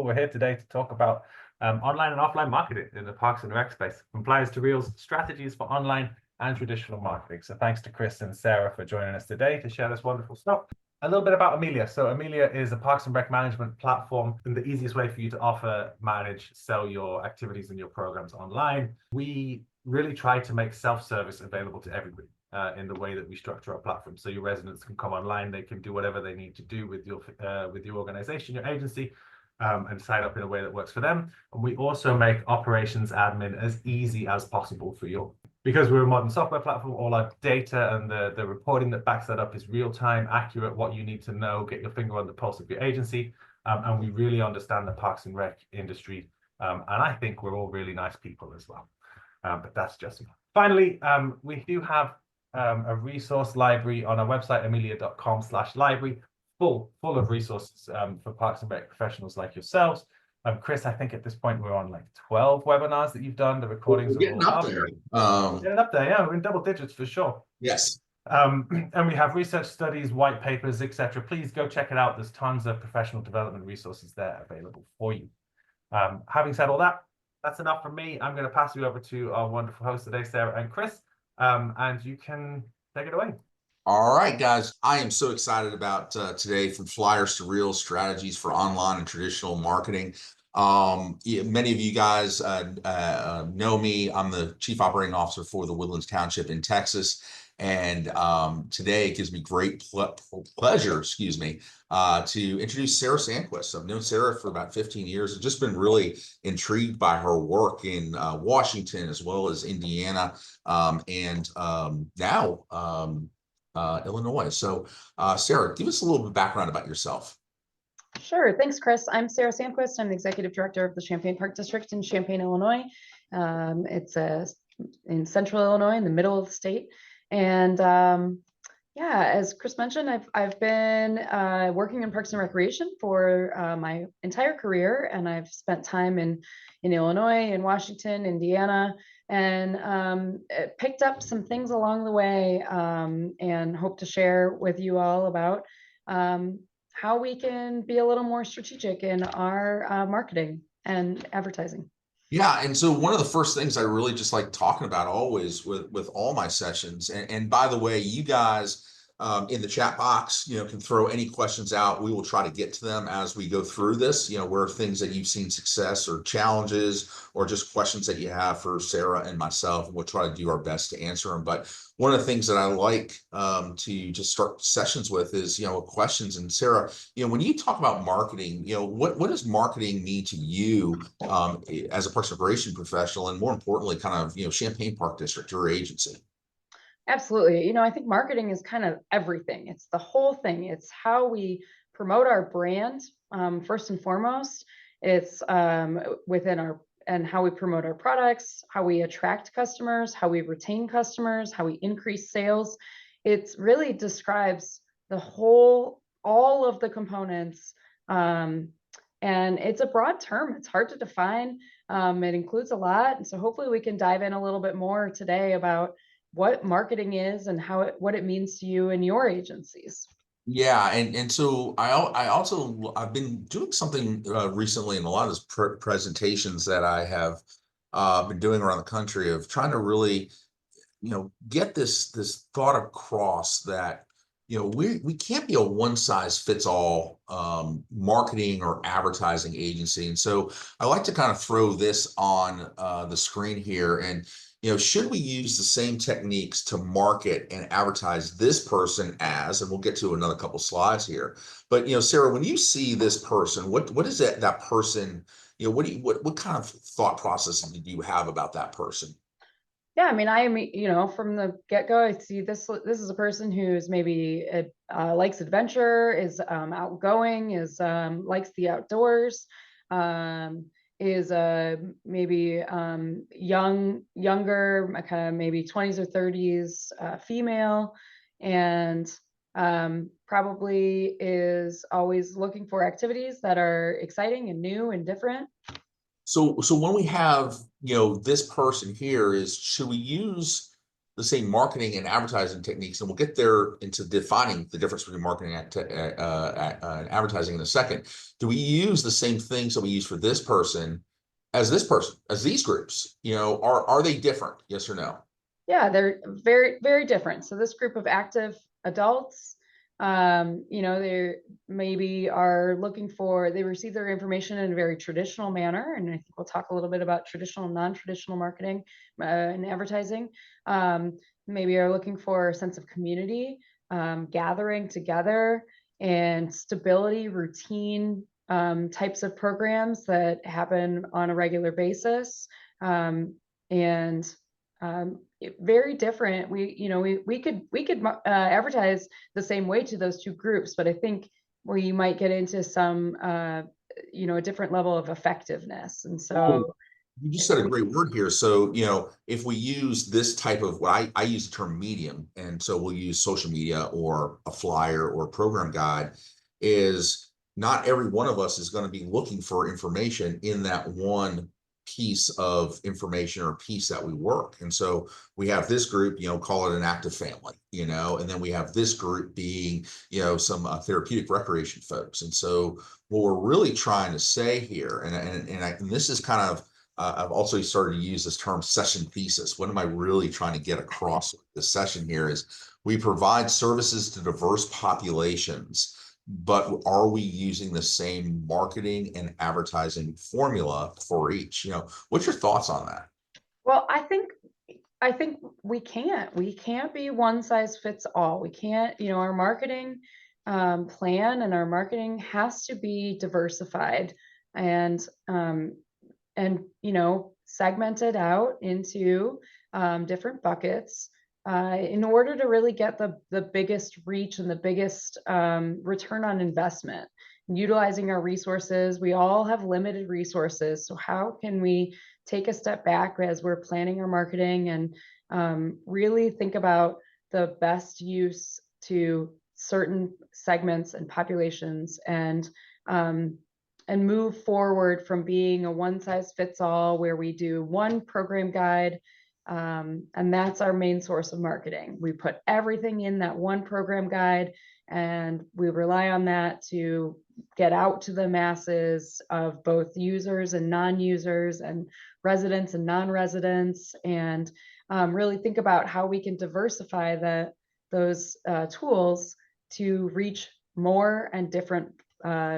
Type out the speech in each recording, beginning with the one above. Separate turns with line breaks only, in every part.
We're here today to talk about online and offline marketing in the Parks and Rec space, from flyers to reels, strategies for online and traditional marketing. So thanks to Chris and Sarah for joining us today to share this wonderful stuff. A little bit about Amelia. So Amelia is a Parks and Rec management platform and the easiest way for you to offer, manage, sell your activities and your programs online. We really try to make self-service available to everybody. In the way that we structure our platform, so your residents can come online, they can do whatever they need to do with your organization, your agency, and sign up in a way that works for them. And we also make operations admin as easy as possible for you. Because we're a modern software platform, all our data and the reporting that backs that up is real-time, accurate, what you need to know, get your finger on the pulse of your agency. And we really understand the Parks and Rec industry. And I think we're all really nice people as well. But that's just finally, we do have a resource library on our website, amelia.com/library, full of resources for Parks and Rec professionals like yourselves. Chris, I think at this point we're on like 12 webinars that you've done. The recordings
we're getting up there.
Getting up there, yeah, we're in double digits for sure.
Yes.
And we have research studies, white papers, etc. Please go check it out. There's tons of professional development resources there available for you. Having said all that, that's enough from me. I'm going to pass you over to our wonderful hosts today, Sarah and Chris. And you can take it away.
All right, guys. I am so excited about today, from flyers to reels, strategies for online and traditional marketing. Many of you guys know me. I'm the Chief Operating Officer for the Woodlands Township in Texas. And today it gives me great pleasure, to introduce Sarah Sandquist. I've known Sarah for about 15 years. I've just been really intrigued by her work in Washington as well as Indiana, and now Illinois. So Sarah, give us a little bit of background about yourself.
Sure. Thanks, Chris. I'm Sarah Sandquist. I'm the Executive Director of the Champaign Park District in Champaign, Illinois. It's in central Illinois, in the middle of the state. And yeah, as Chris mentioned, I've been working in Parks and Recreation for my entire career, and I've spent time in Illinois, in Washington, Indiana, and picked up some things along the way, and hope to share with you all about how we can be a little more strategic in our marketing and advertising.
Yeah, and so one of the first things I really just like talking about always with all my sessions, and by the way, you guys in the chat box, can throw any questions out. We will try to get to them as we go through this, where things that you've seen success or challenges or just questions that you have for Sarah and myself, and we'll try to do our best to answer them. But one of the things that I like to just start sessions with is, questions. And Sarah, when you talk about marketing, what does marketing mean to you as a Parks and Recreation professional, and more importantly, kind of, Champaign Park District, your agency?
Absolutely. I think marketing is kind of everything. It's the whole thing. It's how we promote our brand, first and foremost. It's and how we promote our products, how we attract customers, how we retain customers, how we increase sales. It really describes all of the components. And it's a broad term. It's hard to define. It includes a lot. And so hopefully we can dive in a little bit more today about what marketing is and what it means to you and your agencies.
Yeah, and so I've been doing something recently in a lot of those presentations that I have been doing around the country, of trying to really, get this thought across that, we can't be a one-size-fits-all marketing or advertising agency. And so I like to kind of throw this on the screen here. And should we use the same techniques to market and advertise this person as, and we'll get to another couple slides here, but Sarah, when you see this person, what is that person, what kind of thought process do you have about that person?
Yeah, I mean, from the get-go, I see this is a person who's maybe likes adventure, is outgoing, likes the outdoors, is maybe younger, kind of maybe 20s or 30s, female, and probably is always looking for activities that are exciting and new and different.
So when we have, this person here, should we use the same marketing and advertising techniques, and we'll get there into defining the difference between marketing and advertising in a second. Do we use the same things that we use for this person, as these groups? You know, are they different? Yes or no?
Yeah, they're very, very different. So this group of active adults, you know, they maybe are looking for, they receive their information in a very traditional manner. And I think we'll talk a little bit about traditional and non-traditional marketing and advertising. Maybe are looking for a sense of community, gathering together, and stability, routine types of programs that happen on a regular basis. And very different. We could advertise the same way to those two groups, but I think we might get into some a different level of effectiveness. And so
you just said a great word here. So, you know, if we use this type of, what I use the term medium, and so we'll use social media or a flyer or a program guide, is not every one of us is going to be looking for information in that one piece of information or piece that we work. And so we have this group, you know, call it an active family, you know, and then we have this group being, you know, some therapeutic recreation folks. And so what we're really trying to say here, and this is kind of, I've also started to use this term session thesis. What am I really trying to get across with this session here is we provide services to diverse populations, but are we using the same marketing and advertising formula for each? You know, what's your thoughts on that?
well, I think we can't be one size fits all. We can't, our marketing plan and our marketing has to be diversified and segmented out into different buckets in order to really get the biggest reach and the biggest return on investment. Utilizing our resources, we all have limited resources. So how can we take a step back as we're planning our marketing and really think about the best use to certain segments and populations, and move forward from being a one size fits all where we do one program guide and that's our main source of marketing. We put everything in that one program guide and we rely on that to get out to the masses of both users and non-users and residents and non-residents, and really think about how we can diversify those tools to reach more and different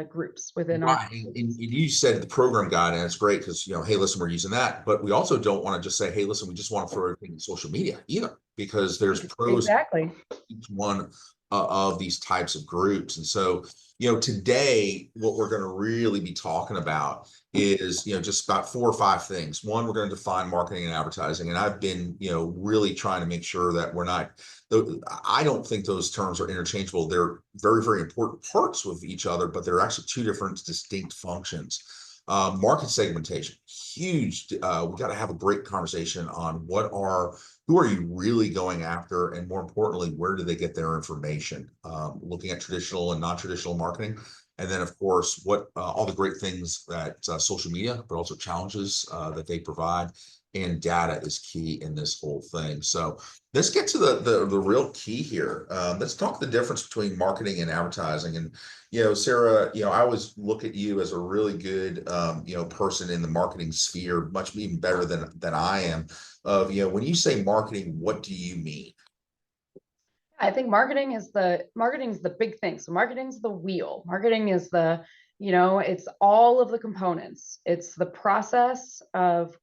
groups within our.
And you said the program guide, and it's great because, you know, hey, listen, we're using that, but we also don't want to just say, hey, listen, we just want to throw everything in social media either, because there's pros
Exactly.
each one of these types of groups. And so, you know, today what we're going to really be talking about is, you know, just about 4 or 5 things. One, we're going to define marketing and advertising, and I've been, you know, really trying to make sure that we're not, I don't think those terms are interchangeable. They're very, very important parts with each other, but they're actually 2 different distinct functions. Market segmentation, huge. We got to have a great conversation on who are you really going after, and more importantly, where do they get their information? Looking at traditional and non-traditional marketing, and then of course, what all the great things that social media, but also challenges that they provide, and data is key in this whole thing. So let's get to the real key here. Let's talk the difference between marketing and advertising. And, you know, Sarah, you know, I always look at you as a really good, you know, person in the marketing sphere, much even better than I am. Of, you know, when you say marketing, what do you mean?
I think marketing is the big thing. So marketing's the wheel. Marketing is it's all of the components. It's the process of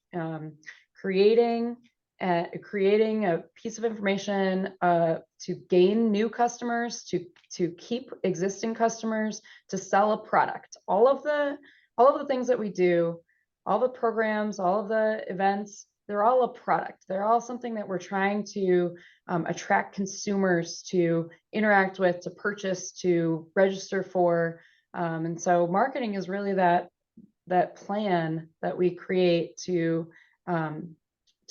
creating a piece of information to gain new customers, to keep existing customers, to sell a product. All of the things that we do, all the programs, all of the events, they're all a product. They're all something that we're trying to attract consumers to interact with, to purchase, to register for. And so marketing is really that plan that we create to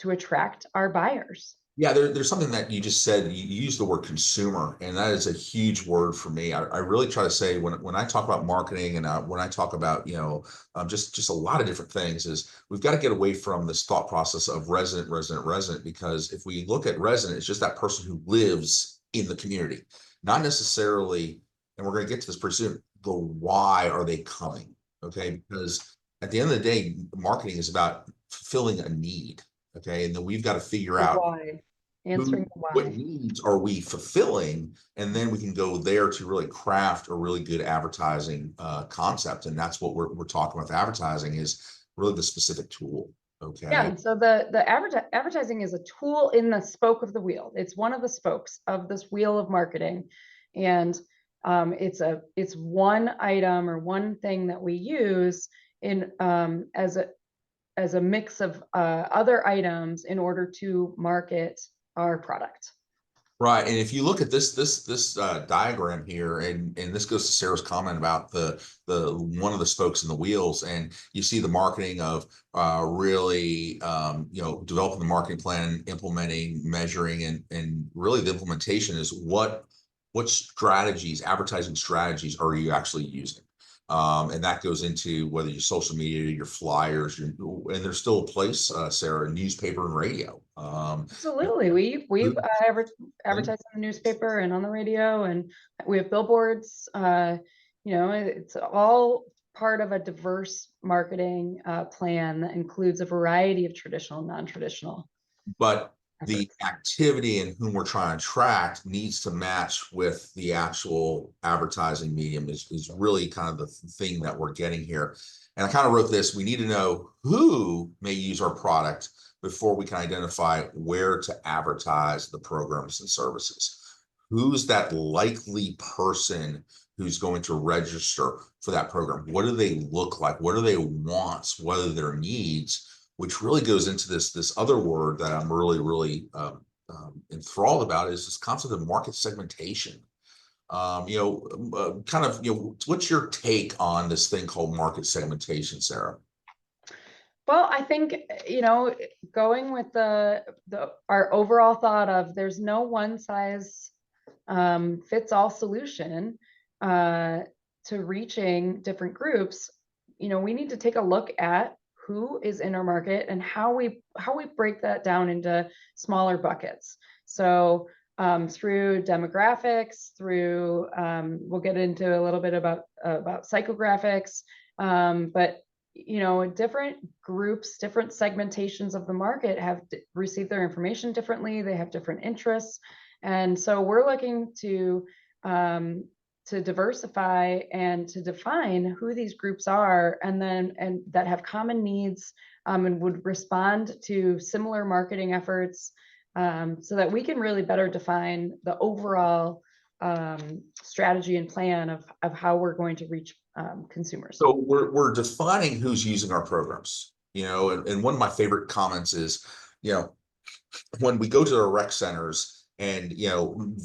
attract our buyers.
Yeah, there's something that you just said. You used the word consumer, and that is a huge word for me. I really try to say when I talk about marketing and when I talk about just a lot of different things, is we've got to get away from this thought process of resident, because if we look at resident, it's just that person who lives in the community, not necessarily. And we're going to get to this pretty soon. The why are they coming? Okay, because at the end of the day, marketing is about fulfilling a need. Okay, and then we've got to figure
The
out
why, answering the
what
why.
needs are we fulfilling, and then we can go there to really craft a really good advertising concept. And that's what we're talking about. Advertising is really the specific tool. Okay.
Yeah, and so the advertising is a tool in the spoke of the wheel. It's one of the spokes of this wheel of marketing, and it's one item or one thing that we use in as a mix of other items in order to market our product.
Right, and if you look at this diagram here, and this goes to Sarah's comment about the one of the spokes in the wheels, and you see the marketing of really developing the marketing plan, implementing, measuring, and really the implementation is what strategies, advertising strategies, are you actually using? And that goes into whether your social media, your flyers, and there's still a place, Sarah, newspaper and radio.
Absolutely, we've advertised in the newspaper and on the radio, and we have billboards. It's all part of a diverse marketing plan that includes a variety of traditional and non-traditional
But the
efforts.
activity and whom we're trying to attract needs to match with the actual advertising medium is really kind of the thing that we're getting here. And I kind of wrote this: we need to know who may use our product before we can identify where to advertise the programs and services. Who's that likely person who's going to register for that program? What do they look like? What are their wants? What are their needs? Which really goes into this other word that I'm really enthralled about, is this concept of market segmentation. What's your take on this thing called market segmentation, Sarah?
Well, I think, going with our overall thought of there's no one size fits all solution to reaching different groups. We need to take a look at who is in our market and how we break that down into smaller buckets. So through demographics, through we'll get into a little bit about psychographics, but different groups, different segmentations of the market have received their information differently. They have different interests, and so we're looking to diversify and to define who these groups are, and that have common needs, and would respond to similar marketing efforts, so that we can really better define the overall strategy and plan of how we're going to reach consumers.
So we're defining who's using our programs, and one of my favorite comments is, when we go to the rec centers and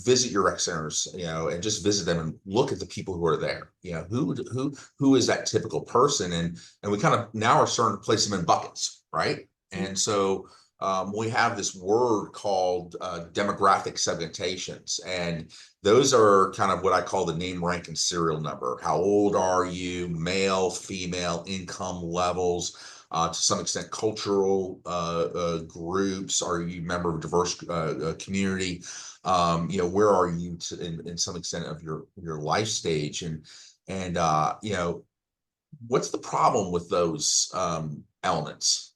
visit your rec centers, and just visit them and look at the people who are there, who is that typical person, and we kind of now are starting to place them in buckets, right? And so we have this word called demographic segmentations, and those are kind of what I call the name, rank, and serial number. How old are you? Male, female, income levels, to some extent cultural groups. Are you a member of a diverse community? Where are you in some extent of your life stage? And what's the problem with those elements?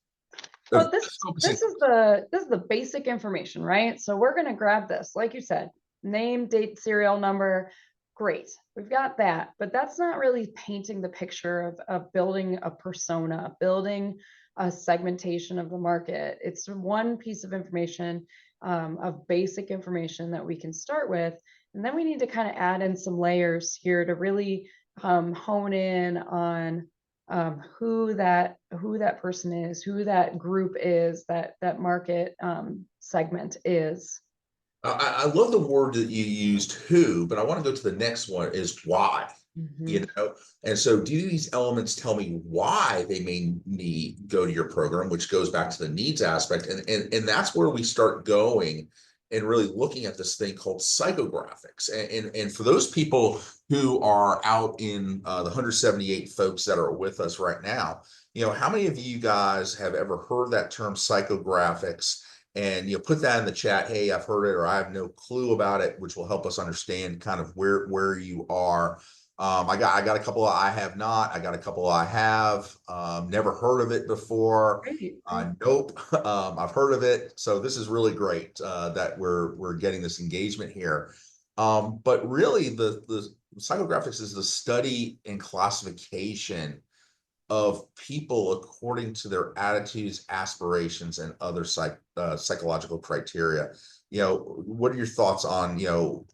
Well, this is the basic information, right? So we're going to grab this, like you said, name, date, serial number. Great, we've got that, but that's not really painting the picture of building a persona, building a segmentation of the market. It's one piece of information, of basic information that we can start with, and then we need to kind of add in some layers here to really hone in on who that person is, who that group is, that market segment is.
I love the word that you used, who, but I want to go to the next one, is why. you know? And so do these elements tell me why they may need go to your program, which goes back to the needs aspect. And that's where we start going and really looking at this thing called psychographics. And for those people who are out in the 178 folks that are with us right now, you know, how many of you guys have ever heard that term psychographics? And you know, put that in the chat. Hey, I've heard it, or I have no clue about it, which will help us understand kind of where you are. I got a couple of I have not. I got a couple I have. Never heard of it before.
Great.
Nope. I've heard of it. So this is really great that we're getting this engagement here. But really, the psychographics is the study and classification of people according to their attitudes, aspirations, and other psychological criteria. You know, what are your thoughts on, you know,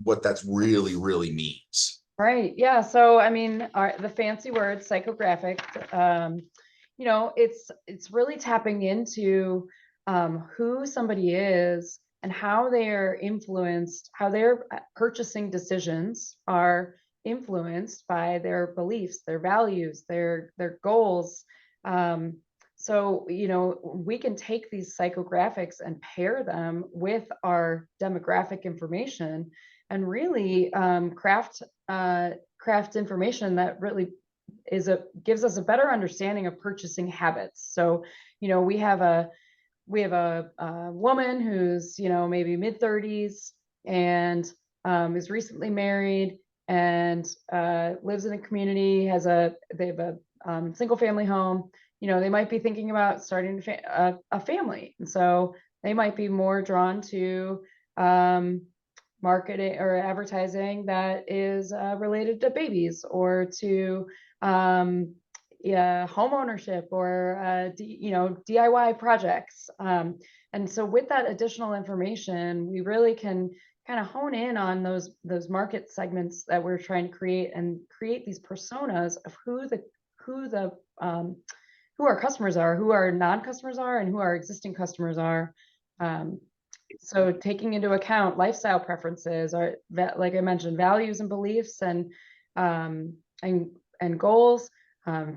what that's really means?
Right. Yeah. So, I mean, the fancy word psychographic, you know, it's really tapping into who somebody is and how they're influenced, how their purchasing decisions are influenced by their beliefs, their values, their goals. So, you know, we can take these psychographics and pair them with our demographic information and really craft information that really gives us a better understanding of purchasing habits. So, you know, we have a woman who's, you know, maybe mid-30s and is recently married and lives in a community, they have a single family home. You know, they might be thinking about starting a family, and so they might be more drawn to marketing or advertising that is related to babies or to home ownership or you know, DIY projects. And so with that additional information, we really can kind of hone in on those market segments that we're trying to create and create these personas of who our customers are, who our non-customers are, and who our existing customers are. So taking into account lifestyle preferences, or like I mentioned, values and beliefs and goals.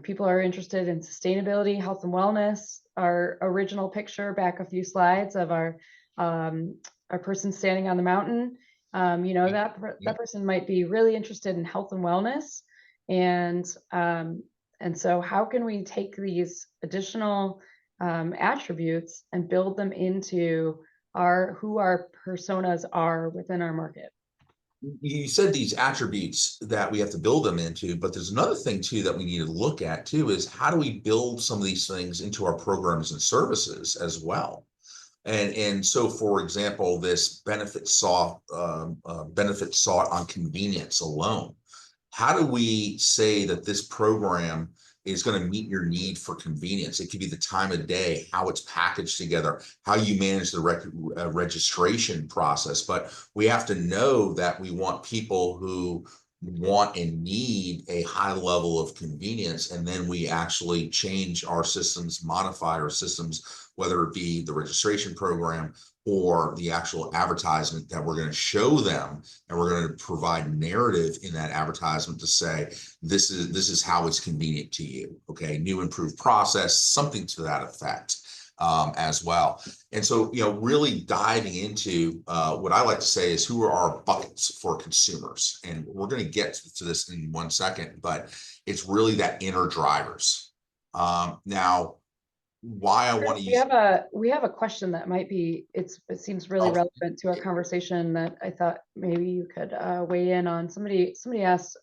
People are interested in sustainability, health and wellness. Our original picture back a few slides of our person standing on the mountain. You know, that person might be really interested in health and wellness. And so how can we take these additional attributes and build them into who our personas are within our market?
You said these attributes that we have to build them into, but there's another thing too that we need to look at too, is how do we build some of these things into our programs and services as well? And so, for example, this benefit sought on convenience alone. How do we say that this program is going to meet your need for convenience? It could be the time of day, how it's packaged together, how you manage the registration process. But we have to know that we want people who want and need a high level of convenience, and then we actually change our systems, modify our systems, whether it be the registration program or the actual advertisement that we're going to show them, and we're going to provide narrative in that advertisement to say this is how it's convenient to you. Okay, new improved process, something to that effect. As well. And so, you know, really diving into what I like to say is who are our buckets for consumers. And we're going to get to this in 1 second, but it's really that inner drivers. Now, why I want to use
we have a question that might be, it seems really relevant to our conversation that I thought maybe you could weigh in on. Somebody asked,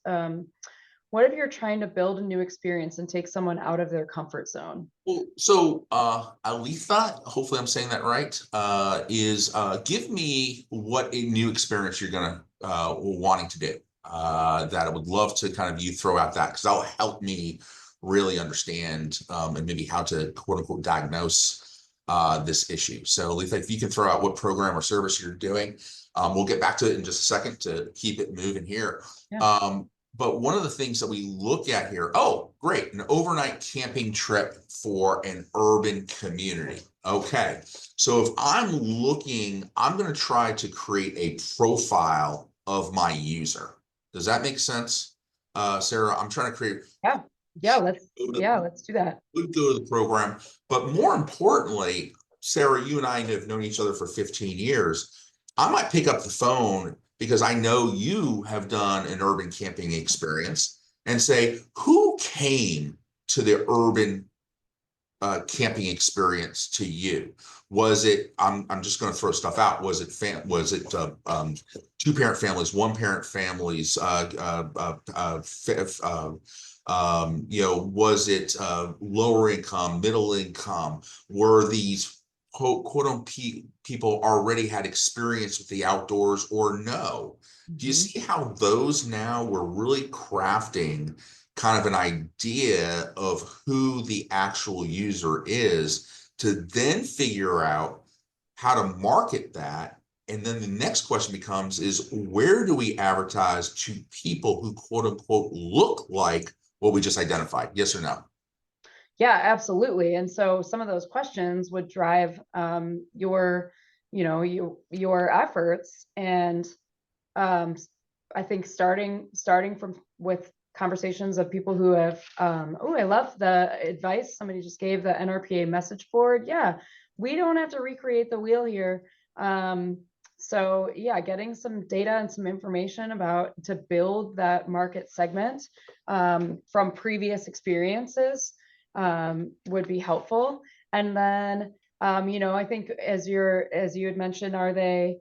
what if you're trying to build a new experience and take someone out of their comfort zone?
Well, so Alitha, hopefully I'm saying that right, is give me what a new experience you're gonna wanting to do. That I would love to kind of you throw out that, because that'll help me really understand and maybe how to quote unquote diagnose this issue. So Alitha, if you can throw out what program or service you're doing, we'll get back to it in just a second to keep it moving here. Yeah. But one of the things that we look at here, oh, great, an overnight camping trip for an urban community. Okay, so if I'm looking, I'm going to try to create a profile of my user. Does that make sense? Sarah, I'm trying to create.
Yeah, let's do that.
Would go to the program, but more importantly, Sarah, you and I have known each other for 15 years. I might pick up the phone because I know you have done an urban camping experience and say, who came to the urban camping experience to you? Was it, I'm just going to throw stuff out. Was it 2-parent families, 1-parent families, was it lower income, middle income? Were these quote unquote people already had experience with the outdoors or no? Do you see how those now we're really crafting kind of an idea of who the actual user is to then figure out how to market that? And then the next question becomes is where do we advertise to people who quote unquote look like what we just identified? Yes or no?
Yeah, absolutely. And so some of those questions would drive your efforts. And I think starting with conversations of people who have, oh, I love the advice somebody just gave, the NRPA message board. Yeah, we don't have to recreate the wheel here. So yeah, getting some data and some information to build that market segment from previous experiences would be helpful. And then, I think as you had mentioned, are they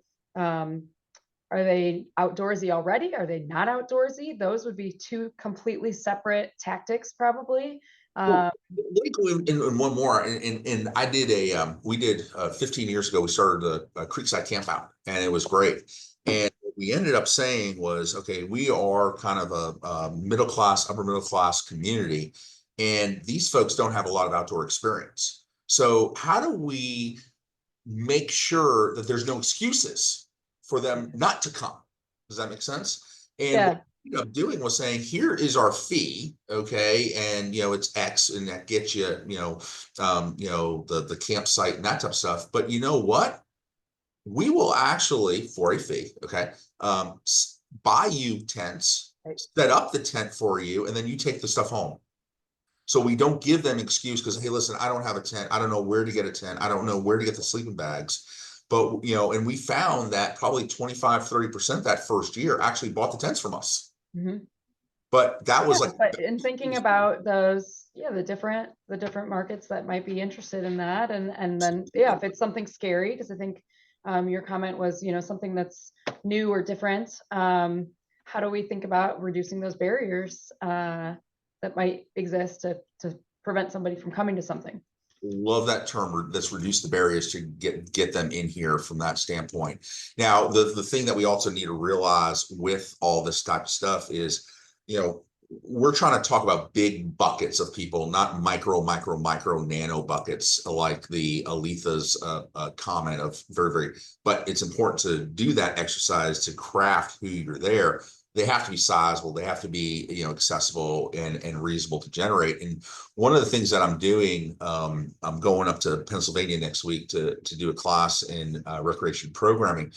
outdoorsy already? Are they not outdoorsy? Those would be two completely separate tactics, probably.
Let me go in one more. And I did we did 15 years ago, we started a Creekside Camp Out, and it was great. And what we ended up saying was, okay, we are kind of a middle class, upper middle class community, and these folks don't have a lot of outdoor experience. So how do we make sure that there's no excuses for them not to come? Does that make sense? And
Yeah.
what we ended up doing was saying, here is our fee, okay, and it's X, and that gets you, the campsite and that type of stuff. But you know what? We will actually, for a fee, okay, buy you tents, set up the tent for you, and then you take the stuff home. So we don't give them excuse because, hey, listen, I don't have a tent. I don't know where to get a tent. I don't know where to get the sleeping bags. But, and we found that probably 25-30% that first year actually bought the tents from us. But that was
but in thinking about those, the different markets that might be interested in that. And then, if it's something scary, because I think your comment was, something that's new or different, how do we think about reducing those barriers that might exist to prevent somebody from coming to something?
Love that term. That's reduce the barriers to get them in here from that standpoint. Now, the thing that we also need to realize with all this type of stuff is, we're trying to talk about big buckets of people, not micro, nano buckets like the Aletha's comment of very, very, but it's important to do that exercise to craft who you're there. They have to be sizable. They have to be, accessible and reasonable to generate. And one of the things that I'm doing, I'm going up to Pennsylvania next week to do a class in recreation programming,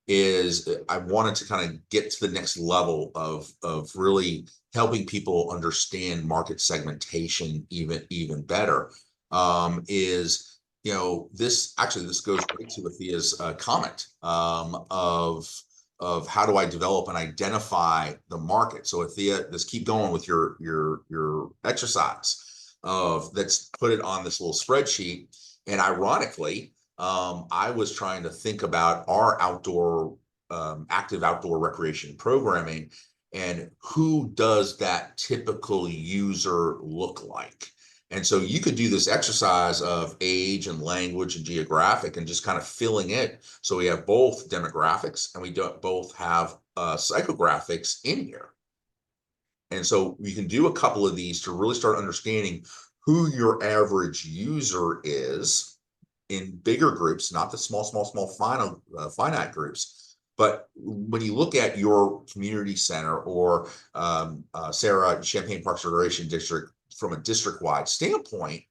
is I wanted to kind of get to the next level of really helping people understand market segmentation even better. This goes right to Athea's comment of how do I develop and identify the market. So Athea, let's keep going with your exercise of let's put it on this little spreadsheet. And ironically, I was trying to think about our active outdoor recreation programming and who does that typical user look like. And so you could do this exercise of age and language and geographic and just kind of filling it. So we have both demographics and we both have psychographics in here. And so we can do a couple of these to really start understanding who your average user is in bigger groups, not the small, finite groups. But when you look at your community center or Sarah, Champaign Parks Recreation District, from a district-wide standpoint,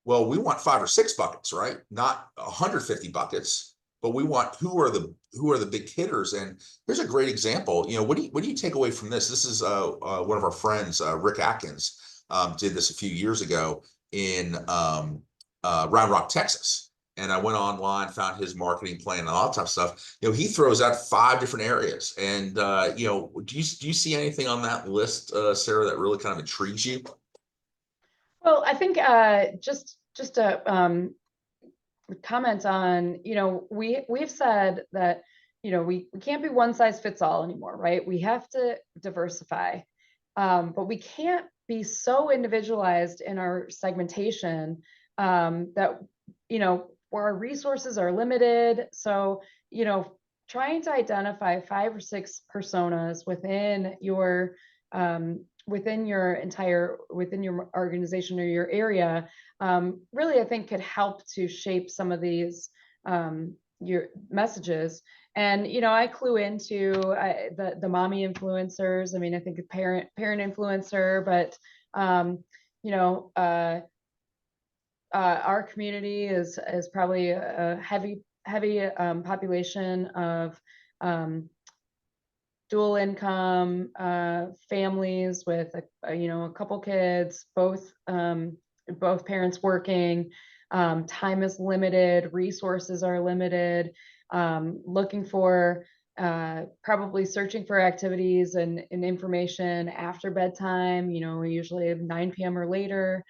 well, we want 5 or 6 buckets, right? Not 150 buckets. but we want who are the big hitters. And here's a great example. What do you take away from this? This is one of our friends, Rick Atkins, did this a few years ago in Round Rock, Texas. And I went online, found his marketing plan and all that type of stuff. He throws out 5 different areas. And do you see anything on that list, Sarah, that really kind of intrigues you?
Well, I think just a comment on, we've said that, we can't be one size fits all anymore, right? We have to diversify, but we can't be so individualized in our segmentation that, where our resources are limited. So, trying to identify 5 or 6 personas within your organization or your area, really, I think could help to shape some of these your messages. And I clue into the mommy influencers. I mean, I think a parent influencer, but our community is probably a heavy population of dual income families with a couple kids, both parents working. Time is limited, resources are limited. Looking for probably searching for activities and information after bedtime. We usually have 9 p.m. or later.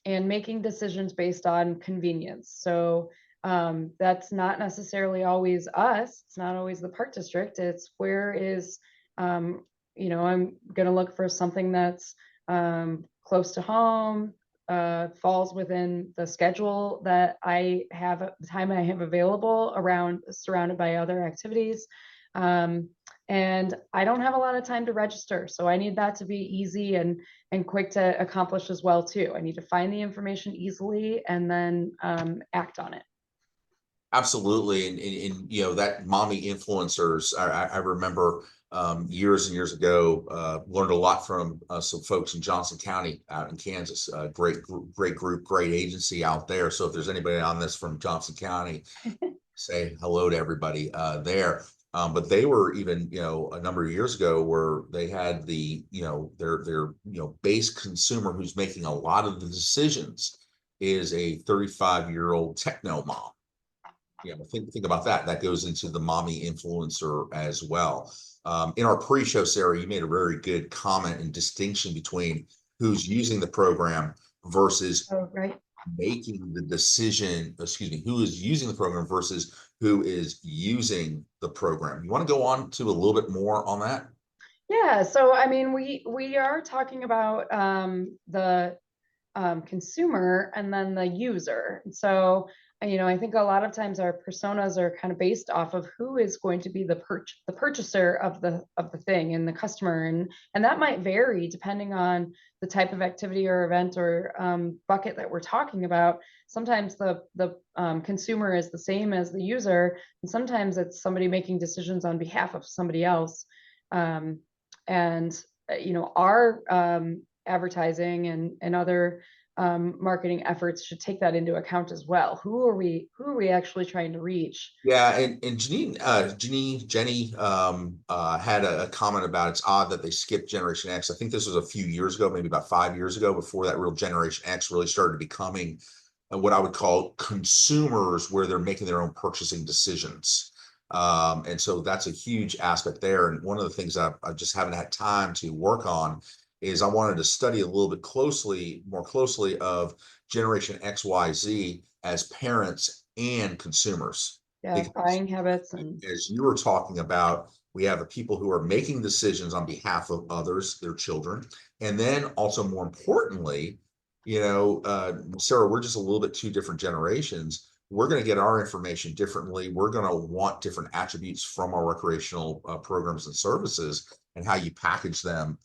And making decisions based on convenience. So that's not necessarily always us. It's not always the park district. It's where is, I'm going to look for something that's close to home, falls within the schedule that I have, the time I have available, around surrounded by other activities. And I don't have a lot of time to register. So I need that to be easy and quick to accomplish as well too. I need to find the information easily and then act on it.
Absolutely. And that mommy influencers, I remember years and years ago, learned a lot from some folks in Johnson County out in Kansas. Great group, great agency out there. So if there's anybody on this from Johnson County, say hello to everybody there. But they were even, a number of years ago, where they had the, their base consumer who's making a lot of the decisions is a 35-year-old techno mom. Think about that. That goes into the mommy influencer as well. In our pre-show, Sarah, you made a very good comment and distinction between who's using the program versus making the decision, who is using the program versus who is using the program. You want to go on to a little bit more on that?
Yeah, so I mean, we are talking about the consumer and then the user. So I think a lot of times our personas are kind of based off of who is going to be the purchaser of the thing and the customer, and that might vary depending on the type of activity or event or bucket that we're talking about. Sometimes the consumer is the same as the user, and sometimes it's somebody making decisions on behalf of somebody else. And our advertising and other marketing efforts should take that into account as well. Who are we actually trying to reach?
Yeah, and Jenny had a comment about it's odd that they skipped Generation X. I think this was a few years ago, maybe about 5 years ago, before that real Generation X really started becoming what I would call consumers, where they're making their own purchasing decisions. And so that's a huge aspect there. And one of the things I just haven't had time to work on is I wanted to study a little bit more closely of Generation X, Y, Z as parents and consumers.
Yeah, buying habits. And
as you were talking about, we have the people who are making decisions on behalf of others, their children. And then also, more importantly, Sarah, we're just a little bit 2 different generations. We're going to get our information differently. We're going to want different attributes from our recreational programs and services, and how you package them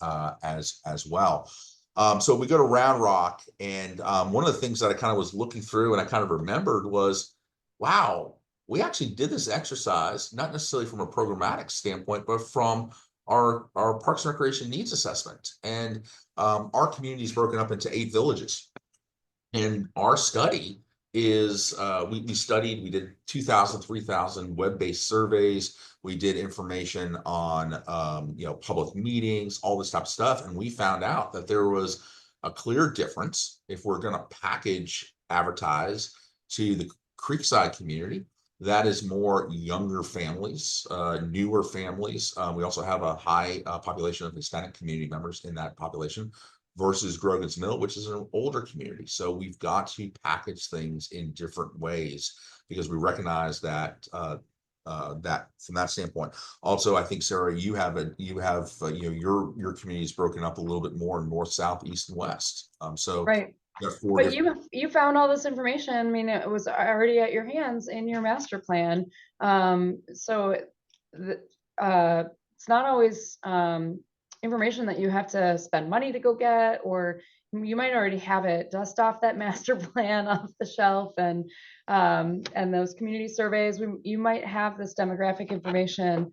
as well. So we go to Round Rock, and one of the things that I kind of was looking through and I kind of remembered was, wow, we actually did this exercise, not necessarily from a programmatic standpoint, but from our Parks and Recreation needs assessment. And our community is broken up into 8 villages. And our study is we we did 2,000, 3,000 web-based surveys. We did information on public meetings, all this type of stuff, and we found out that there was a clear difference if we're going to package advertise to the Creekside community. That is more younger families, newer families. We also have a high population of Hispanic community members in that population versus Grogan's Mill, which is an older community. So we've got to package things in different ways because we recognize that that from that standpoint. Also, I think Sarah, you have your community is broken up a little bit more in north, south, east, and west. So
Right.
you have four
But
different.
you found all this information. I mean, it was already at your hands in your master plan. So it's not always information that you have to spend money to go get, or you might already have it. Dust off that master plan off the shelf, and those community surveys. You might have this demographic information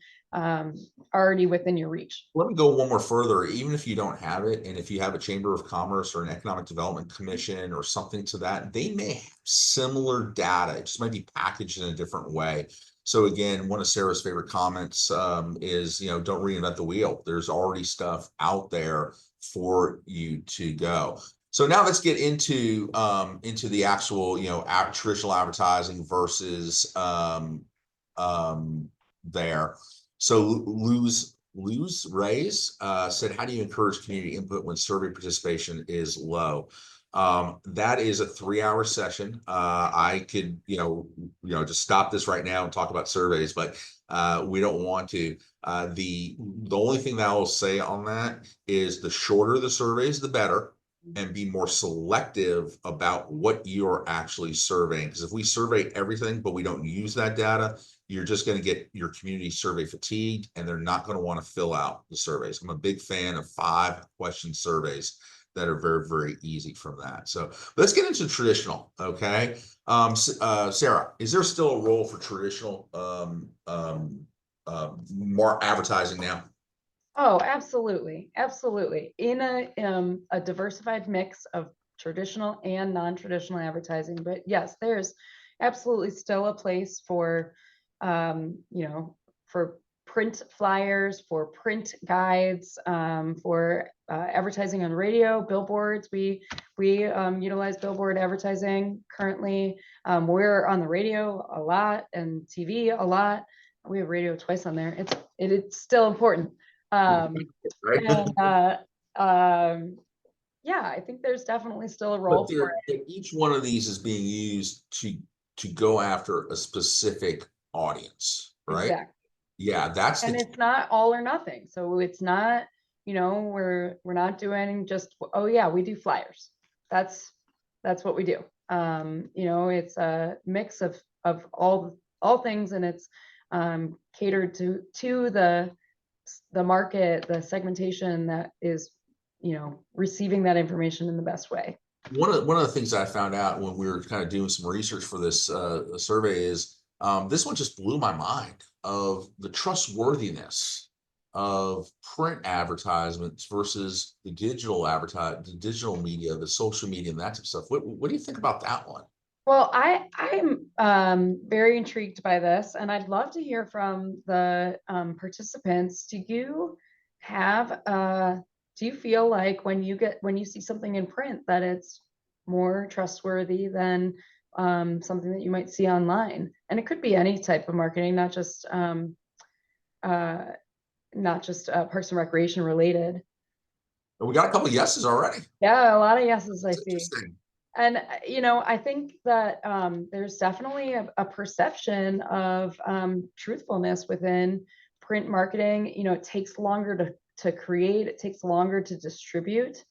already within your reach.
Let me go one more further. Even if you don't have it, and if you have a Chamber of Commerce or an Economic Development Commission or something to that, they may have similar data. It just might be packaged in a different way. So again, one of Sarah's favorite comments is, don't reinvent the wheel. There's already stuff out there for you to go. So now let's get into the actual, traditional advertising versus there. So Luz Reyes said, how do you encourage community input when survey participation is low? That is a 3-hour session. I could, just stop this right now and talk about surveys, but we don't want to. The only thing that I will say on that is the shorter the surveys, the better, and be more selective about what you're actually surveying. Because if we survey everything, but we don't use that data, you're just going to get your community survey fatigued, and they're not going to want to fill out the surveys. I'm a big fan of 5-question surveys that are very, very easy from that. So let's get into traditional. Okay. Sarah, is there still a role for traditional more advertising now?
Oh, absolutely. Absolutely. In a diversified mix of traditional and non-traditional advertising. But yes, there's absolutely still a place for, for print flyers, for print guides, for advertising on radio, billboards. We utilize billboard advertising currently. We're on the radio a lot and TV a lot. We have radio twice on there. It's still important.
Right.
Yeah, I think there's definitely still a role for it.
But each one of these is being used to go after a specific audience, right?
Exactly.
Yeah, that's
And it's not all or nothing. So it's not, we're not doing just, oh yeah, we do flyers. That's what we do. It's a mix of all things, and it's catered to the market, the segmentation that is, receiving that information in the best way.
one of the things that I found out when we were kind of doing some research for this survey is this one just blew my mind of the trustworthiness of print advertisements versus the digital media, the social media, and that type of stuff. What do you think about that one?
Well, I'm very intrigued by this, and I'd love to hear from the participants. Do you feel like when you see something in print that it's more trustworthy than something that you might see online? And it could be any type of marketing, not just Parks and Recreation related.
We got a couple of yeses already.
Yeah, a lot of yeses I see.
Interesting.
And, I think that there's definitely a perception of truthfulness within print marketing. It takes longer to create, it takes longer to distribute.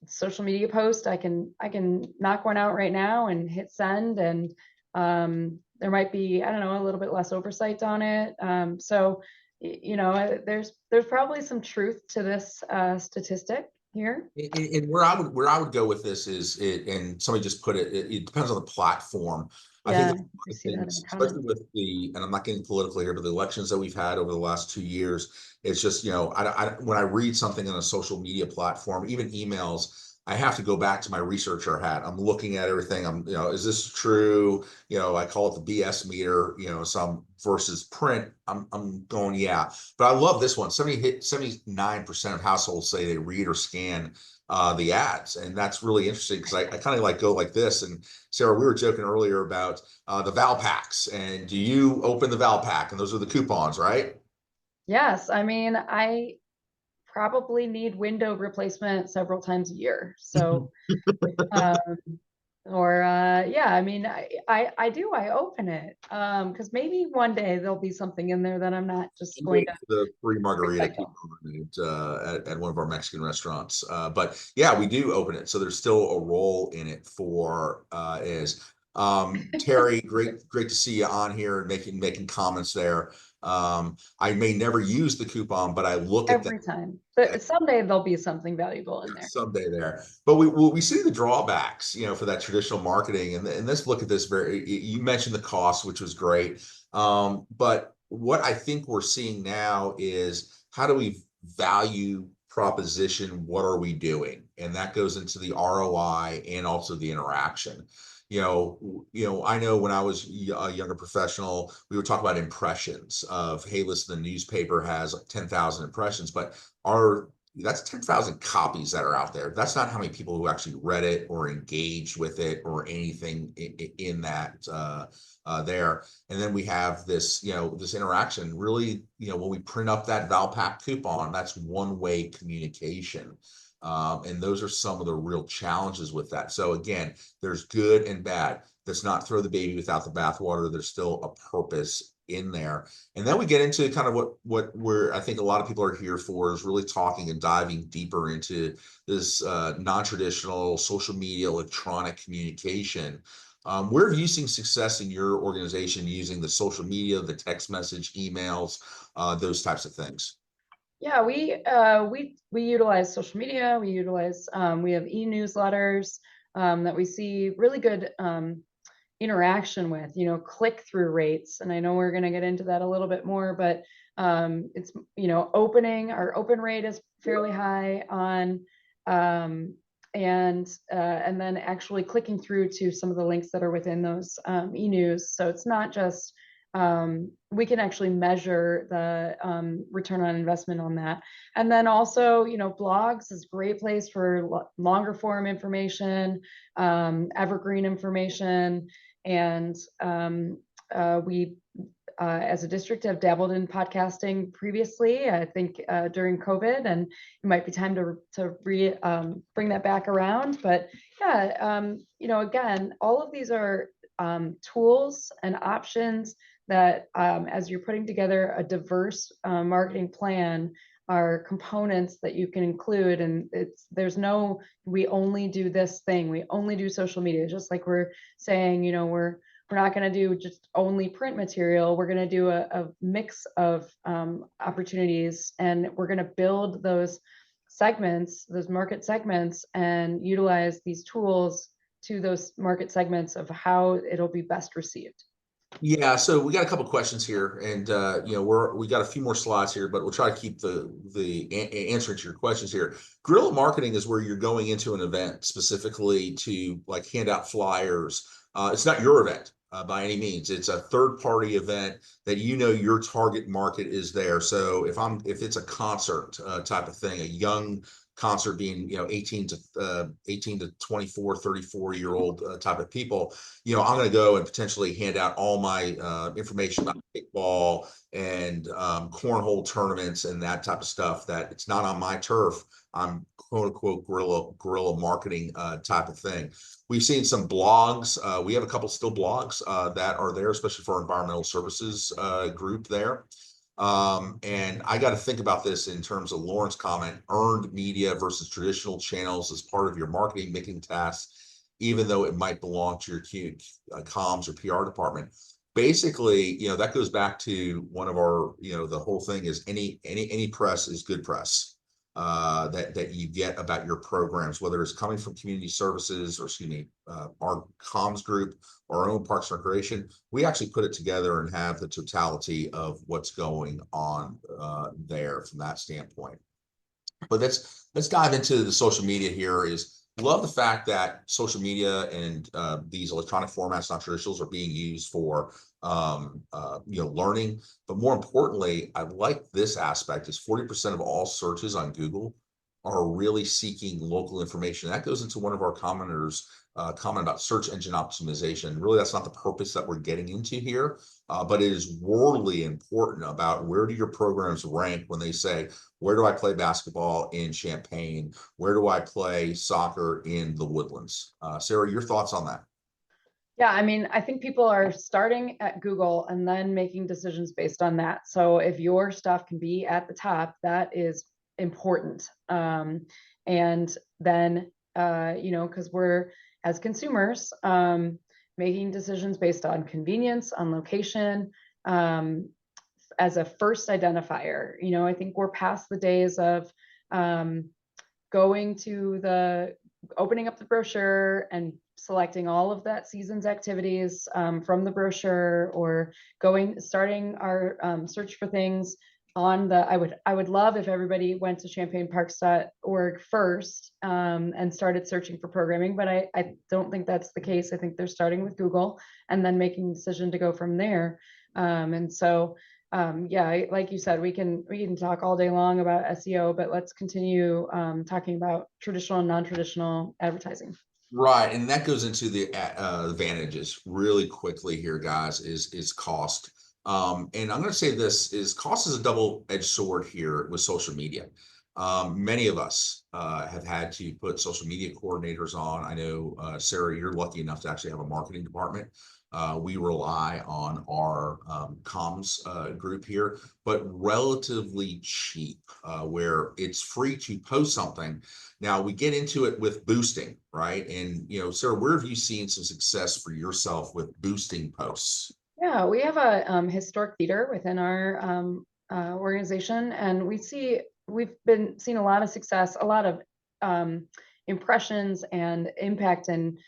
Social media post, I can knock one out right now and hit send, and there might be, I don't know, a little bit less oversight on it. So, there's probably some truth to this statistic here.
And where I would go with this is and somebody just put it depends on the platform.
Yeah,
I think
I see that in the
especially
comments.
with and I'm not getting political here, but the elections that we've had over the last 2 years, it's just, when I read something on a social media platform, even emails, I have to go back to my researcher hat. I'm looking at everything. Is this true? I call it the BS meter, some versus print. I'm going, yeah. But I love this one. 79% of households say they read or scan the ads. And that's really interesting because I kind of like go like this. And Sarah, we were joking earlier about the Val packs. And do you open the Val pack? And those are the coupons, right?
Yes, I mean, I probably need window replacement several times a year. So, um, yeah, I mean, I do, I open it. Because maybe one day there'll be something in there that I'm not just
I'm
going
waiting
to
for the free margarita
recycle.
coupon at one of our Mexican restaurants. But yeah, we do open it. So there's still a role in it for is Terry, great to see you on here and making comments there. I may never use the coupon, but I look at them
Every time. But someday there'll be something valuable in there.
someday there. But we see the drawbacks, for that traditional marketing. And let's look at this you mentioned the cost, which was great. But what I think we're seeing now is how do we value proposition? What are we doing? And that goes into the ROI and also the interaction. I know when I was a younger professional, we would talk about impressions of, hey, listen, the newspaper has 10,000 impressions, but that's 10,000 copies that are out there. That's not how many people who actually read it or engaged with it or anything in that there. And then we have this, this interaction. Really, when we print up that Valpak coupon, that's one-way communication. And those are some of the real challenges with that. So again, there's good and bad. Let's not throw the baby without the bathwater. There's still a purpose in there. And then we get into kind of what I think a lot of people are here for is really talking and diving deeper into this non-traditional social media, electronic communication. Where have you seen success in your organization using the social media, the text message, emails, those types of things?
Yeah, we utilize social media. We have e-newsletters that we see really good interaction with, click-through rates. And I know we're going to get into that a little bit more, but it's, our open rate is fairly high on, and then actually clicking through to some of the links that are within those e-news. So it's not just, we can actually measure the return on investment on that. And then also, blogs is a great place for longer form information, evergreen information. And we, as a district, have dabbled in podcasting previously, I think during COVID, and it might be time to bring that back around. But yeah, again, all of these are tools and options that as you're putting together a diverse marketing plan are components that you can include. And there's no, we only do this thing, we only do social media, just like we're saying, we're not going to do just only print material. We're going to do a mix of opportunities, and we're going to build those segments, those market segments, and utilize these tools to those market segments of how it'll be best received.
Yeah, so we got a couple questions here, and we got a few more slides here, but we'll try to keep the answering to your questions here. Guerrilla marketing is where you're going into an event specifically to like hand out flyers. It's not your event by any means. It's a third-party event that your target market is there. So if it's a concert type of thing, a young concert being 18 to 24 34-year-old type of people, I'm going to go and potentially hand out all my information about kickball and cornhole tournaments and that type of stuff that it's not on my turf. I'm quote unquote guerrilla marketing type of thing. We've seen some blogs. We have a couple still blogs that are there, especially for our environmental services group there. And I got to think about this in terms of Lauren's comment, earned media versus traditional channels as part of your marketing making tasks, even though it might belong to your comms or PR department. Basically, that goes back to one of our, the whole thing is any press is good press that you get about your programs, whether it's coming from community services or our comms group or our own Parks and Recreation. We actually put it together and have the totality of what's going on there from that standpoint. But let's dive into the social media here. Is love the fact that social media and these electronic formats, not traditionals, are being used for learning. But more importantly, I like this aspect is 40% of all searches on Google are really seeking local information. That goes into one of our commenters comment about search engine optimization. Really, that's not the purpose that we're getting into here, but it is worldly important about where do your programs rank when they say, where do I play basketball in Champaign? Where do I play soccer in the Woodlands? Sarah, your thoughts on that?
Yeah, I mean, I think people are starting at Google and then making decisions based on that. So if your stuff can be at the top, that is important. And then, because we're, as consumers, making decisions based on convenience, on location, as a first identifier. I think we're past the days of going to opening up the brochure and selecting all of that season's activities from the brochure, or starting our search for things on the, I would love if everybody went to champaignparks.org first and started searching for programming, but I don't think that's the case. I think they're starting with Google and then making a decision to go from there. Yeah, like you said, we can talk all day long about SEO, but let's continue talking about traditional and non-traditional advertising.
Right, and that goes into the advantages really quickly here, guys, is cost. And I'm going to say this is cost is a double-edged sword here with social media. Many of us have had to put social media coordinators on. I know, Sarah, you're lucky enough to actually have a marketing department. We rely on our comms group here, but relatively cheap, where it's free to post something. Now we get into it with boosting, right? And, Sarah, where have you seen some success for yourself with boosting posts?
Yeah, we have a historic theater within our organization, and we've been seeing a lot of success, a lot of impressions and impact, and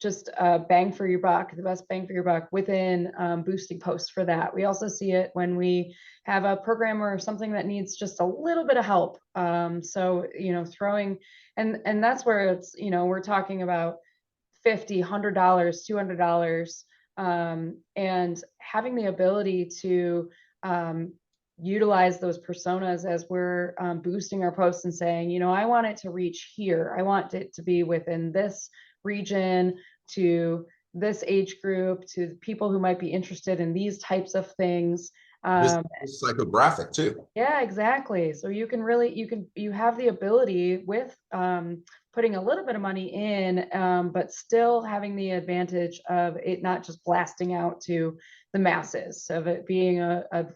just bang for your buck, the best bang for your buck within boosting posts for that. We also see it when we have a program or something that needs just a little bit of help. So, throwing, and that's where it's, we're talking about $50, $100, $200, and having the ability to utilize those personas as we're boosting our posts and saying, I want it to reach here. I want it to be within this region, to this age group, to people who might be interested in these types of things.
This psychographic too.
Yeah, exactly. So you can really, you have the ability with putting a little bit of money in, but still having the advantage of it not just blasting out to the masses, of it being a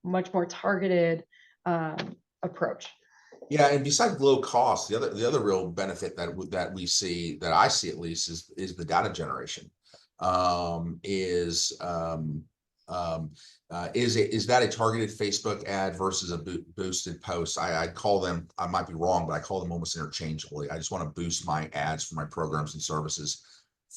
much more targeted approach.
Yeah, and besides low cost, the other real benefit that we see, that I see at least, is the data generation. Is that a targeted Facebook ad versus a boosted post? I call them, I might be wrong, but I call them almost interchangeably. I just want to boost my ads for my programs and services.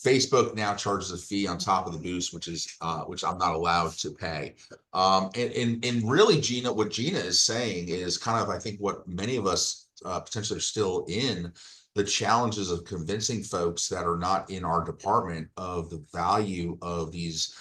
Facebook now charges a fee on top of the boost, which I'm not allowed to pay. And really, Gina, what Gina is saying is kind of, I think, what many of us potentially are still in, the challenges of convincing folks that are not in our department of the value of these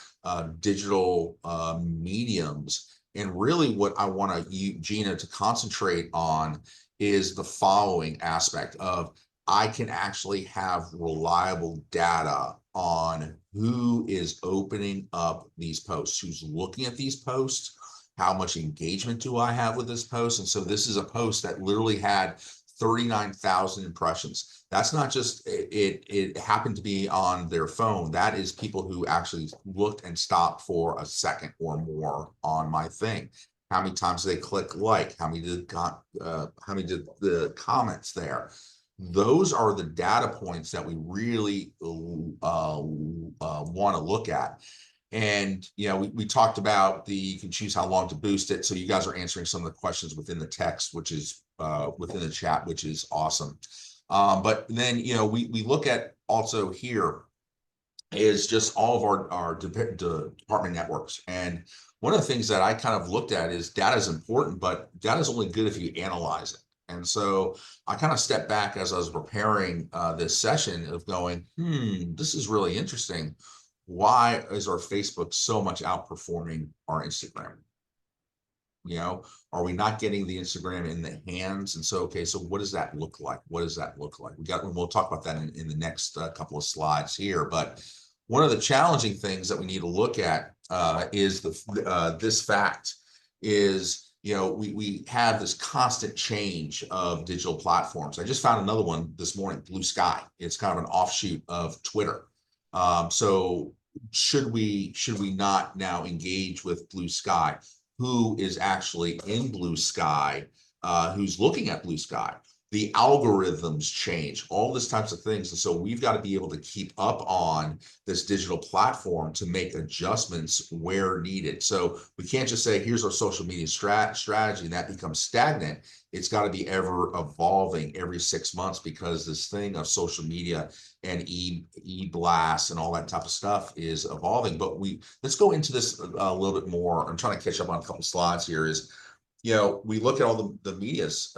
digital mediums. And really what I want Gina to concentrate on is the following aspect of, I can actually have reliable data on who is opening up these posts, who's looking at these posts, how much engagement do I have with this post. And so this is a post that literally had 39,000 impressions. That's not just it happened to be on their phone. That is people who actually looked and stopped for a second or more on my thing. How many times did they click like? How many did the comments there? Those are the data points that we really want to look at. And, we talked about you can choose how long to boost it. So you guys are answering some of the questions within the text, which is within the chat, which is awesome. But then, we look at also here is just all of our department networks. And one of the things that I kind of looked at is data is important, but data is only good if you analyze it. And so I kind of stepped back as I was preparing this session of going, this is really interesting. Why is our Facebook so much outperforming our Instagram? You know, are we not getting the Instagram in the hands? And so, okay, so what does that look like? What does that look like? We'll talk about that in the next couple of slides here. But one of the challenging things that we need to look at is this fact is, you know, we have this constant change of digital platforms. I just found another one this morning, Blue Sky. It's kind of an offshoot of Twitter. So should we not now engage with Blue Sky? Who is actually in Blue Sky, who's looking at Blue Sky? The algorithms change, all these types of things. And so we've got to be able to keep up on this digital platform to make adjustments where needed. So we can't just say, here's our social media strategy, and that becomes stagnant. It's got to be ever evolving every 6 months, because this thing of social media and e-blasts and all that type of stuff is evolving. But let's go into this a little bit more. I'm trying to catch up on a couple slides here. Is, you know, we look at all the medias,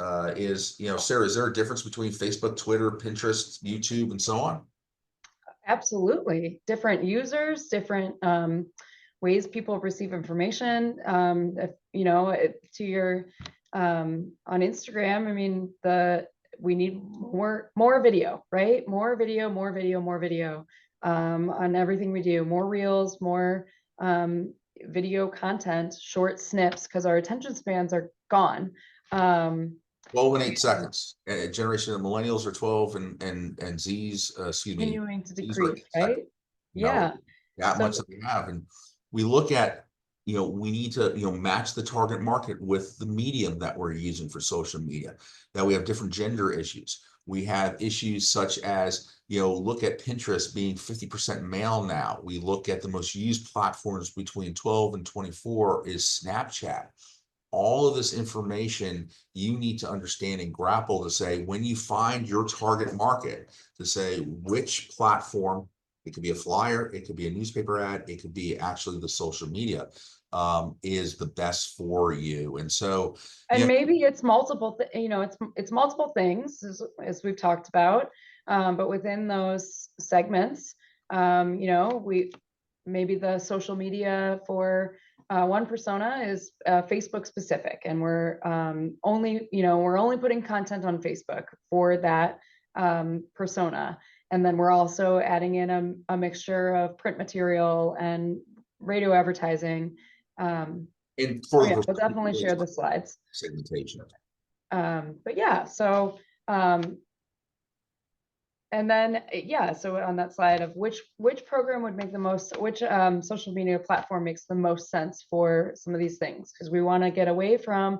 you know, Sarah, is there a difference between Facebook, Twitter, Pinterest, YouTube, and so on?
Absolutely. Different users, different ways people receive information. If, you know, to your on Instagram, I mean, we need more video, right? More video on everything we do. More reels, more video content, short snips, because our attention spans are gone.
12 and 8 seconds. Generation of millennials are 12 and Z's, excuse me,
continuing to
Z's are
decrease,
8 seconds.
right?
No,
Yeah.
that
So-
much that we have. And we look at, you know, we need to, you know, match the target market with the medium that we're using for social media. That we have different gender issues. We have issues such as, you know, look at Pinterest being 50% male now. We look at the most used platforms between 12 and 24 is Snapchat. All of this information you need to understand and grapple to say, when you find your target market, to say which platform, it could be a flyer, it could be a newspaper ad, it could be actually the social media, is the best for you. And so,
and maybe it's multiple, you know, it's multiple things, as we've talked about, but within those segments, you know, maybe the social media for one persona is Facebook specific, and we're only putting content on Facebook for that persona, and then we're also adding in a mixture of print material and radio advertising.
and for
We'll definitely share the slides.
Segmentation.
But yeah, so and then, yeah, so on that slide of which program would make the most, which social media platform makes the most sense for some of these things, because we want to get away from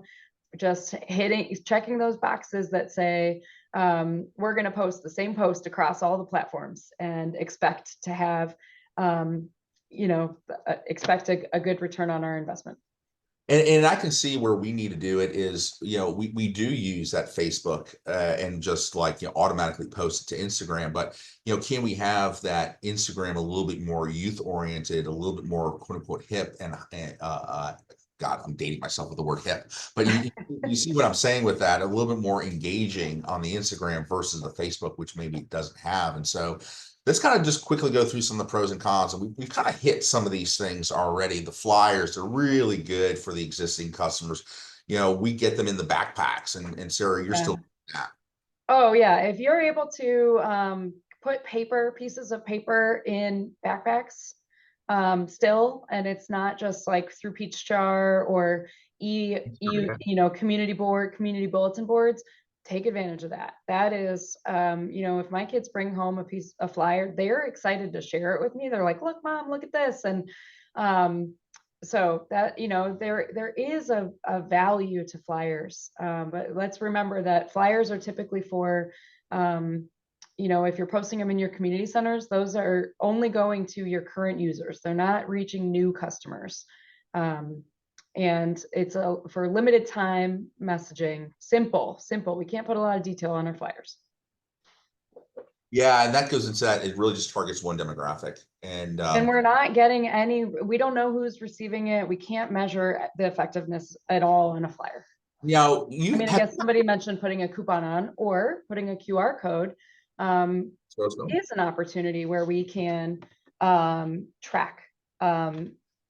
just checking those boxes that say we're going to post the same post across all the platforms and expect to have, you know, expect a good return on our investment.
And I can see where we need to do it is, you know, we do use that Facebook and just like, you know, automatically post it to Instagram. But, you know, can we have that Instagram a little bit more youth oriented, a little bit more quote unquote hip and God, I'm dating myself with the word hip, but you see what I'm saying with that, a little bit more engaging on the Instagram versus the Facebook, which maybe it doesn't have. And so let's kind of just quickly go through some of the pros and cons. And we've kind of hit some of these things already. The flyers are really good for the existing customers. You know, we get them in the backpacks, and Sarah, you're still doing that.
Oh yeah, if you're able to put pieces of paper in backpacks still, and it's not just like through Peach Jar or community bulletin boards, take advantage of that. That is, you know, if my kids bring home a flyer, they're excited to share it with me. They're like, look, Mom, look at this. And so that, you know, there is a value to flyers, but let's remember that flyers are typically for, you know, if you're posting them in your community centers, those are only going to your current users. They're not reaching new customers. And it's for limited time messaging, simple. We can't put a lot of detail on our flyers.
Yeah, and that goes into that. It really just targets one demographic, and
we're not getting we don't know who's receiving it. We can't measure the effectiveness at all on a flyer.
Now,
I
you
mean, I guess somebody mentioned putting a coupon on or putting a QR code is an opportunity where we can track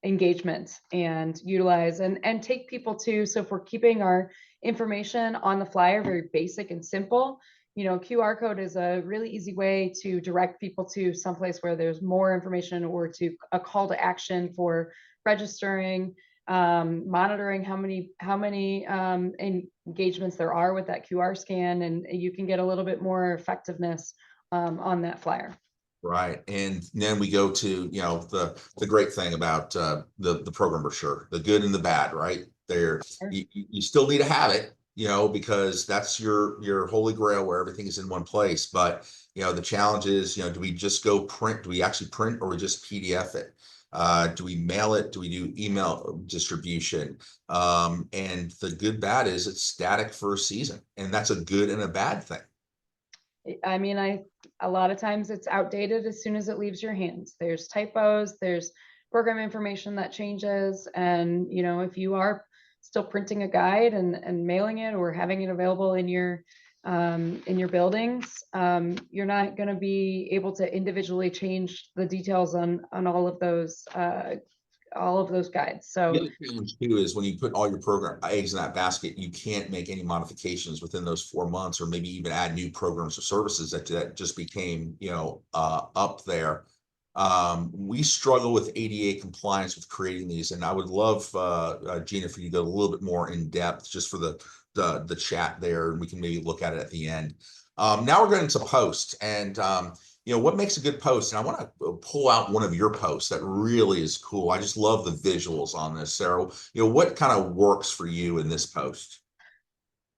engagement and utilize and take people to. So if we're keeping our information on the flyer very basic and simple, you know, QR code is a really easy way to direct people to someplace where there's more information, or to a call to action for registering, monitoring how many engagements there are with that QR scan, and you can get a little bit more effectiveness on that flyer.
Right. And then we go to, you know, the great thing about the program brochure, the good and the bad, right? There,
Sure.
you still need to have it, you know, because that's your holy grail where everything is in one place. But, you know, the challenge is, you know, do we just go print? Do we actually print, or we just PDF it? Do we mail it? Do we do email distribution? And the good bad is it's static for a season, and that's a good and a bad thing.
I mean, a lot of times it's outdated as soon as it leaves your hands. There's typos, there's program information that changes. And, you know, if you are still printing a guide and mailing it or having it available in your buildings, you're not going to be able to individually change the details on all of those guides. So
The other challenge too is when you put all your program eggs in that basket, you can't make any modifications within those 4 months, or maybe even add new programs or services that just became, you know, up there. We struggle with ADA compliance with creating these, and I would love Gina for you to go a little bit more in depth just for the chat there, and we can maybe look at it at the end. Now we're going to post, and you know, what makes a good post? And I want to pull out one of your posts that really is cool. I just love the visuals on this, Sarah. You know, what kind of works for you in this post?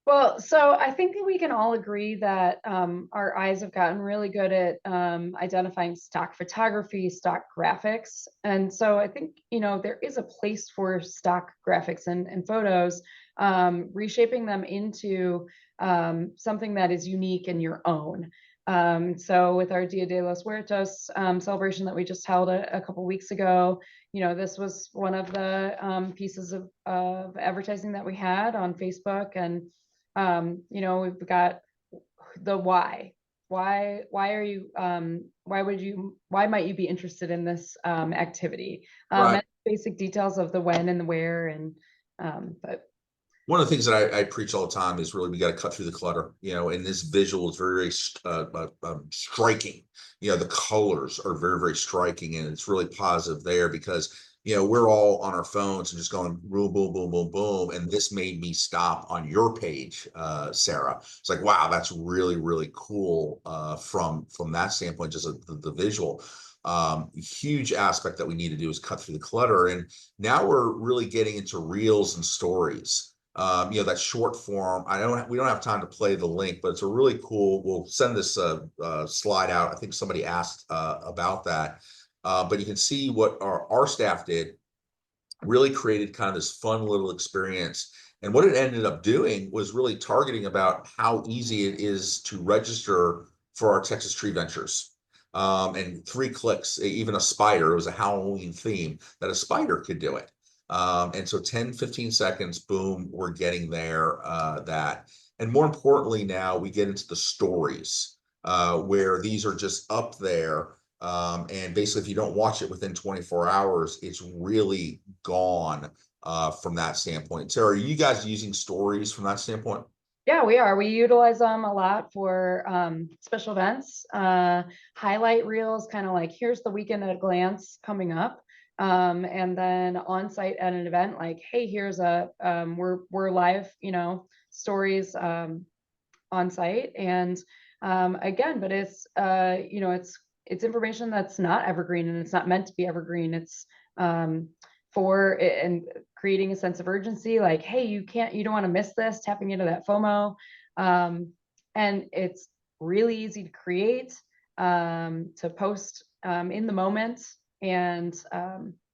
well, so I think that we can all agree that our eyes have gotten really good at identifying stock photography, stock graphics. And so I think, you know, there is a place for stock graphics and photos, reshaping them into something that is unique and your own. So with our Dia de los Muertos celebration that we just held a couple weeks ago, you know, this was one of the pieces of advertising that we had on Facebook. And you know, we've got the why. Why are you why might you be interested in this activity?
Right.
And basic details of the when and the where, and but
One of the things that I preach all the time is really we got to cut through the clutter, you know, and this visual is very, striking. You know, the colors are very, very striking, and it's really positive there because, you know, we're all on our phones and just going boom, boom, boom, boom, boom. And this made me stop on your page, Sarah. It's like, wow, that's really, really cool from that standpoint, just the visual. Huge aspect that we need to do is cut through the clutter. And now we're really getting into reels and stories. You know, that short form. We don't have time to play the link, but it's a really cool. We'll send this slide out. I think somebody asked about that, but you can see what our staff did. Really created kind of this fun little experience, and what it ended up doing was really targeting about how easy it is to register for our Texas Tree Ventures. And 3 clicks, even a spider. It was a Halloween theme that a spider could do it. And so 10, 15 seconds, boom, we're getting there, that. And more importantly, now we get into the stories, where these are just up there. And basically, if you don't watch it within 24 hours, it's really gone from that standpoint. Sarah, are you guys using stories from that standpoint?
yeah, we are. We utilize them a lot for special events, highlight reels, kind of like here's the weekend at a glance coming up. And then on site at an event, like, hey, here's we're live, you know, stories on site. And again, but it's you know, it's information that's not evergreen, and it's not meant to be evergreen. It's for and creating a sense of urgency, like, hey, you don't want to miss this, tapping into that FOMO. And it's really easy to create, to post in the moment. And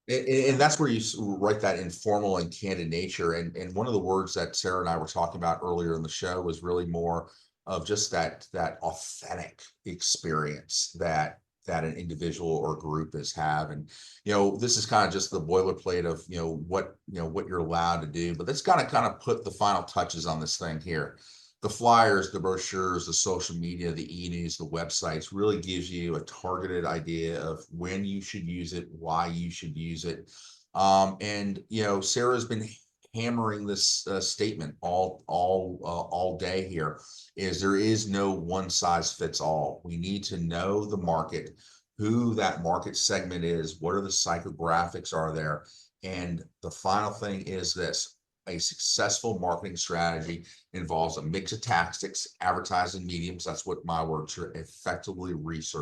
And that's where you write that informal and candid nature. And one of the words that Sarah and I were talking about earlier in the show was really more of just that authentic experience that that an individual or group is have. And, this is kind of just the boilerplate of, what you're allowed to do, but that's got to kind of put the final touches on this thing here. The flyers, the brochures, the social media, the e-news, the websites really gives you a targeted idea of when you should use it, why you should use it. And, Sarah's been hammering this statement all day here, is there is no one size fits all. We need to know the market, who that market segment is, what are the psychographics are there. And the final thing is this: a successful marketing strategy involves a mix of tactics, advertising mediums. That's what my word, to effectively reach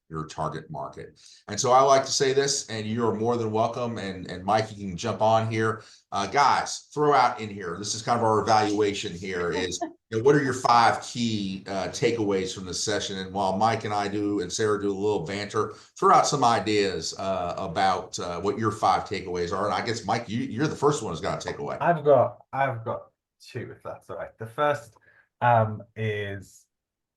your target market. And so I like to say this, and you're more than welcome. And Mike, you can jump on here. Guys, throw out in here. This is kind of our evaluation here is, what are your 5 key takeaways from this session? And while Mike and I do, and Sarah do a little banter, throw out some ideas about what your 5 takeaways are. And I guess, Mike, you're the first one who's got a takeaway.
I've got 2, if that's all right. The first is,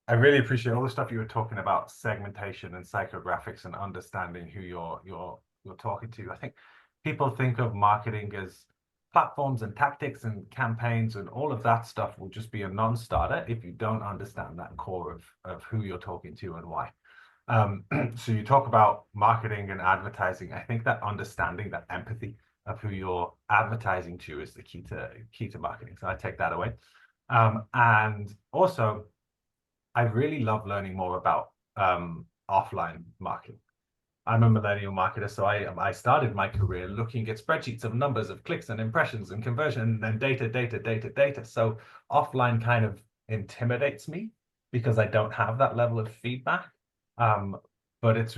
I really appreciate all the stuff you were talking about, segmentation and psychographics and understanding who you're talking to. I think people think of marketing as platforms and tactics and campaigns, and all of that stuff will just be a non-starter if you don't understand that core of who you're talking to and why. So you talk about marketing and advertising. I think that understanding, that empathy of who you're advertising to is the key to marketing. So I take that away. And also, I really love learning more about offline marketing. I'm a millennial marketer, so I started my career looking at spreadsheets of numbers of clicks and impressions and conversion and data. So offline kind of intimidates me because I don't have that level of feedback. But it's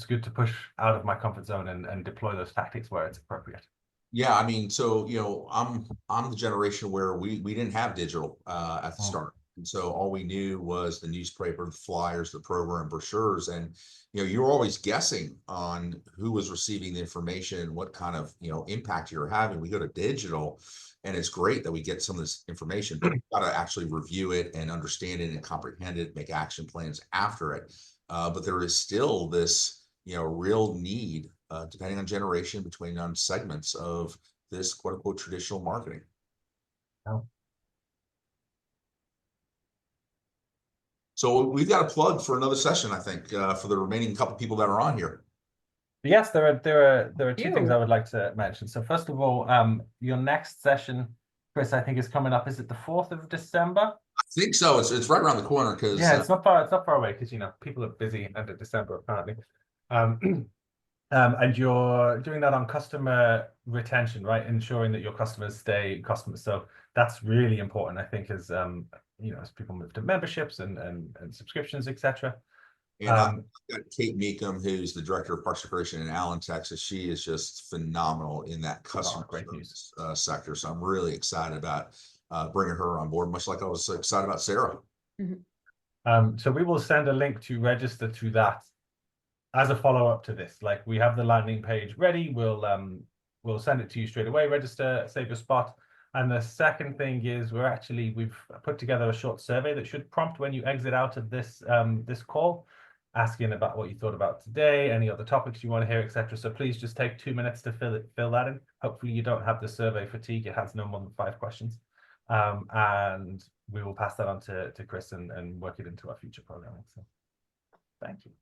good to push out of my comfort zone and deploy those tactics where it's appropriate.
Yeah, I mean, so I'm the generation where we didn't have digital at the start. And so all we knew was the newspaper, the flyers, the program brochures. And, you're always guessing on who was receiving the information, what kind of, impact you're having. We go to digital, and it's great that we get some of this information, but we've got to actually review it and understand it and comprehend it, make action plans after it. But there is still this, real need, depending on generation, between segments of this quote unquote traditional marketing.
Oh.
So we've got a plug for another session, I think, for the remaining couple people that are on here.
Yes, there are 2 things I would like to mention. So first of all, your next session, Chris, I think is coming up. Is it the 4th of December?
I think so. It's right around the corner because
it's not far away because people are busy end of December apparently. And you're doing that on customer retention, right? Ensuring that your customers stay customers. So that's really important, I think, as as people move to memberships and subscriptions, etc.
And I've got Kate Meekum, who's the director of Parks and Recreation in Allen, Texas. She is just phenomenal in that customer service sector. So I'm really excited about bringing her on board, much like I was excited about Sarah.
Mm-hmm.
So we will send a link to register to that as a follow-up to this. Like, we have the landing page ready. We'll send it to you straight away. Register, save your spot. And the second thing is we've put together a short survey that should prompt when you exit out of this this call, asking about what you thought about today, any other topics you want to hear, etc. So please just take 2 minutes to fill that in. Hopefully you don't have the survey fatigue. It has no more than 5 questions. And we will pass that on to Chris and work it into our future programming. So thank you.